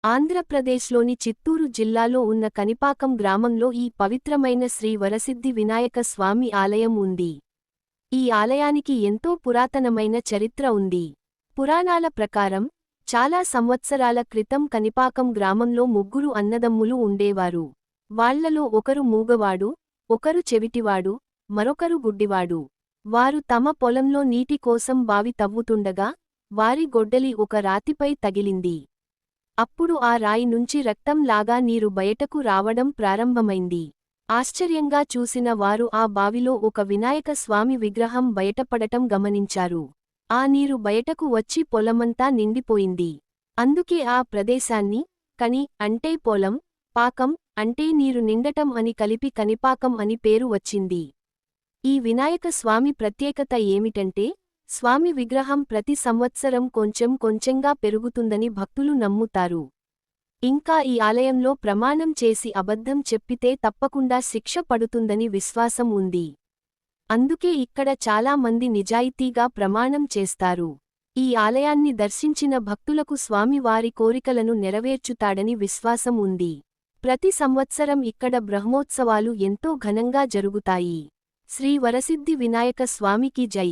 ఆంధ్రప్రదేశ్లోని చిత్తూరు జిల్లాలో ఉన్న కనిపాకం గ్రామంలో ఈ పవిత్రమైన శ్రీ వరసిద్ధి వినాయక స్వామి ఆలయం ఉంది. ఈ ఆలయానికి ఎంతో పురాతనమైన చరిత్ర ఉంది. పురాణాల ప్రకారం, చాలా సంవత్సరాల క్రితం కనిపాకం గ్రామంలో ముగ్గురు అన్నదమ్ములు ఉండేవారు. వాళ్లలో ఒకరు మూగవాడు, ఒకరు చెవిటివాడు, మరొకరు గుడ్డివాడు. వారు తమ పొలంలో నీటి కోసం బావి తవ్వుతుండగా, వారి గొడ్డలి ఒక రాతిపై తగిలింది. అప్పుడు ఆ రాయి నుంచి రక్తం లాగా నీరు బయటకు రావడం ప్రారంభమైంది. ఆశ్చర్యంగా చూసిన వారు ఆ బావిలో ఒక వినాయక స్వామి విగ్రహం బయటపడటం గమనించారు. ఆ నీరు బయటకు వచ్చి పొలమంతా నిండిపోయింది. అందుకే ఆ ప్రదేశాన్ని కని అంటే పొలం, పాకం అంటే నీరు నిండటం అని కలిపి కనిపాకం అని పేరు వచ్చింది. ఈ వినాయక స్వామి ప్రత్యేకత ఏమిటంటే, స్వామి విగ్రహం ప్రతి సంవత్సరం కొంచెం కొంచెంగా పెరుగుతుందని భక్తులు నమ్ముతారు. ఇంకా ఈ ఆలయంలో ప్రమాణం చేసి అబద్ధం చెప్పితే తప్పకుండా శిక్ష పడుతుందని విశ్వాసం ఉంది. అందుకే ఇక్కడ చాలా మంది నిజాయితీగా ప్రమాణం చేస్తారు. ఈ ఆలయాన్ని దర్శించిన భక్తులకు స్వామి వారి కోరికలను నెరవేర్చుతాడని విశ్వాసం ఉంది. ప్రతి సంవత్సరం ఇక్కడ బ్రహ్మోత్సవాలు ఎంతో ఘనంగా జరుగుతాయి. శ్రీ వరసిద్ధి వినాయక స్వామికి జై.